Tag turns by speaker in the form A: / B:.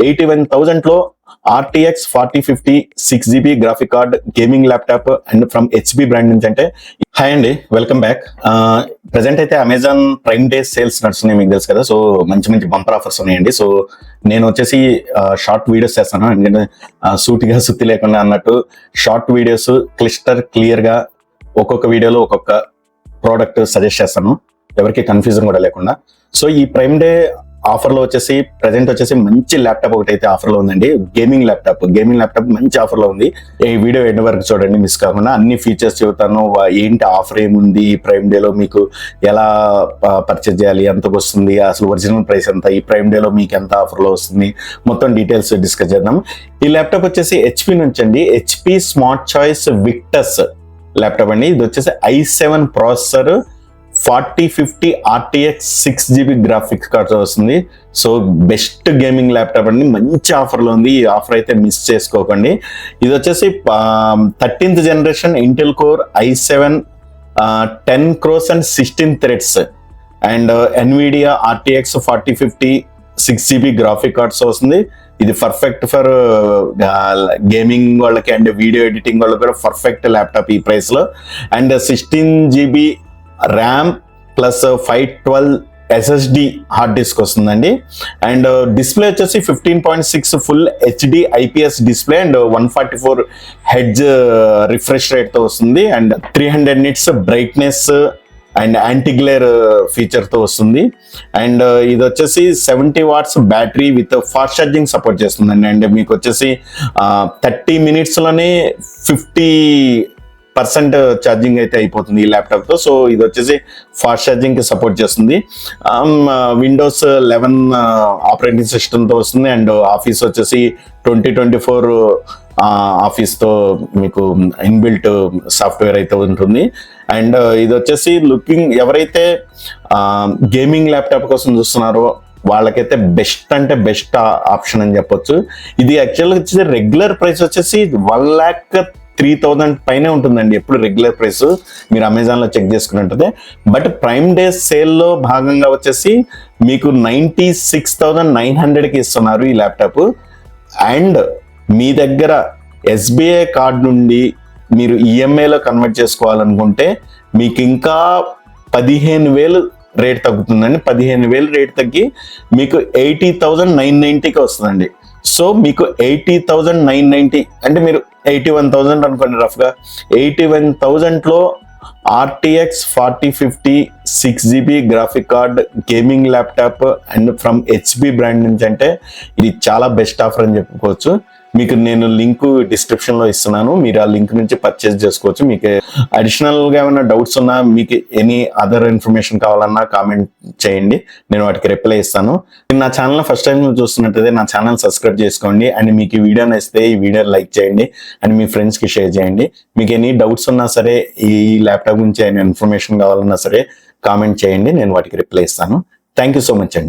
A: 81,000 లో RTX 4050 6GB graphic card gaming laptop and from HP brand నుంచి. అంటే hi అండి, వెల్కమ్ బ్యాక్. ప్రజెంట్ అయితే అమెజాన్ ప్రైమ్ డే సేల్స్ నడుస్తున్నాయి, మీకు తెలుసు కదా. సో మంచి మంచి బంపర్ ఆఫర్స్ ఉన్నాయండి. సో నేను వచ్చేసి షార్ట్ వీడియోస్ చేస్తాను, ఎందుకంటే సూటిగా సుత్తి లేకుండా అన్నట్టు షార్ట్ వీడియోస్ క్లియర్ గా ఒక్కొక్క వీడియోలో ఒక్కొక్క ప్రోడక్ట్ సజెస్ట్ చేస్తాను, ఎవరికి కన్ఫ్యూజన్ కూడా లేకుండా. సో ఈ ప్రైమ్ డే ఆఫర్ లో వచ్చేసి ప్రజెంట్ వచ్చేసి మంచి ల్యాప్టాప్ ఒకటి అయితే ఆఫర్ లో ఉందండి. గేమింగ్ ల్యాప్టాప్ మంచి ఆఫర్ లో ఉంది. ఈ వీడియో ఎండ్ వరకు చూడండి, మిస్ కాకుండా. అన్ని ఫీచర్స్ చెబుతాను, ఏంటి ఆఫర్ ఏముంది, ఈ ప్రైమ్ డే లో మీకు ఎలా పర్చేజ్ చేయాలి, ఎంతకు వస్తుంది, అసలు ఒరిజినల్ ప్రైస్ ఎంత, ఈ ప్రైమ్ డే లో మీకు ఎంత ఆఫర్ లో వస్తుంది, మొత్తం డీటెయిల్స్ డిస్కస్ చేద్దాం. ఈ ల్యాప్టాప్ వచ్చేసి HP నుంచి అండి. HP smart choice Victus laptop అండి. ఇది వచ్చేసి i7 processor, 4050 RTX 6GB graphics card వస్తుంది. సో బెస్ట్ గేమింగ్ ల్యాప్టాప్ అండి, మంచి ఆఫర్ లో ఉంది. ఈ ఆఫర్ అయితే మిస్ చేసుకోకండి. ఇది వచ్చేసి 13th generation Intel core i7 10 crores and 16 threads and NVIDIA RTX 4050 6GB graphic cards వస్తుంది. ఇది పర్ఫెక్ట్ ఫర్ గేమింగ్ వాళ్ళకి అండ్ వీడియో ఎడిటింగ్ వాళ్ళకి కూడా పర్ఫెక్ట్ ల్యాప్టాప్ ఈ ప్రైస్ లో. And 16GB RAM plus 512 SSD hard disk వస్తుందండి. అండ్ డిస్ప్లే వచ్చేసి 15.6 full HD IPS display and 144 hedge refresh rate తో వస్తుంది. And 300 nits brightness and anti glare feature తో వస్తుంది. అండ్ ఇది వచ్చేసి 70 watts battery with fast charging support చేస్తుందండి. And మీకు వచ్చేసి 30 minutes లోనే 50% ఛార్జింగ్ అయితే అయిపోతుంది ఈ ల్యాప్టాప్ తో. సో ఇది వచ్చేసి ఫాస్ట్ ఛార్జింగ్ కి సపోర్ట్ చేస్తుంది. విండోస్ 11 ఆపరేటింగ్ సిస్టమ్ తో వస్తుంది. అండ్ ఆఫీస్ వచ్చేసి 2024 ఆఫీస్ తో మీకు ఇన్బిల్ట్ సాఫ్ట్వేర్ అయితే ఉంటుంది. అండ్ ఇది వచ్చేసి ఎవరైతే గేమింగ్ ల్యాప్టాప్ కోసం చూస్తున్నారో వాళ్ళకైతే బెస్ట్ అంటే బెస్ట్ ఆప్షన్ అని చెప్పొచ్చు. ఇది యాక్చువల్గా వచ్చేసి రెగ్యులర్ ప్రైస్ వచ్చేసి 1,03,000 పైనే ఉంటుందండి ఎప్పుడు రెగ్యులర్ ప్రైస్, మీరు అమెజాన్ లో చెక్ చేసుకున్నట్టే. బట్ ప్రైమ్ డే సేల్ లో భాగంగా వచ్చేసి మీకు 96,900కి ఇస్తున్నారు ఈ ల్యాప్టాప్. అండ్ మీ దగ్గర SBI కార్డ్ నుండి మీరు EMIలో కన్వర్ట్ చేసుకోవాలనుకుంటే మీకు ఇంకా 15,000 రేట్ తగ్గుతుందండి. 15,000 రేట్ తగ్గి మీకు 80,990కి వస్తుందండి. సో మీకు 80,990 అంటే మీరు 81,000 అనుకోండి రఫ్ గా. 81,000 లో RTX 4050 6GB graphic card gaming laptop and from HP brand నుంచి. అంటే ఇది చాలా బెస్ట్ ఆఫర్ అని చెప్పుకోవచ్చు. మీకు నేను లింక్ డిస్క్రిప్షన్ లో ఇస్తున్నాను, మీరు ఆ లింక్ నుంచి పర్చేస్ చేసుకోవచ్చు. మీకు అడిషనల్ గా ఏమైనా డౌట్స్ ఉన్నా, మీకు ఎనీ అదర్ ఇన్ఫర్మేషన్ కావాలన్నా కామెంట్ చేయండి, నేను వాటికి రిప్లై ఇస్తాను. నా ఛానల్ ఫస్ట్ టైం చూస్తున్నట్టయితే నా ఛానల్ సబ్స్క్రైబ్ చేసుకోండి. అండ్ మీకు ఈ వీడియో నచ్చితే ఈ వీడియో లైక్ చేయండి అండ్ మీ ఫ్రెండ్స్ కి షేర్ చేయండి. మీకు ఎనీ డౌట్స్ ఉన్నా సరే, ఈ ల్యాప్టాప్ గురించి ఏమైనా ఇన్ఫర్మేషన్ కావాలన్నా సరే కామెంట్ చేయండి, నేను వాటికి రిప్లై ఇస్తాను. థ్యాంక్ యూ సో మచ్ అండి.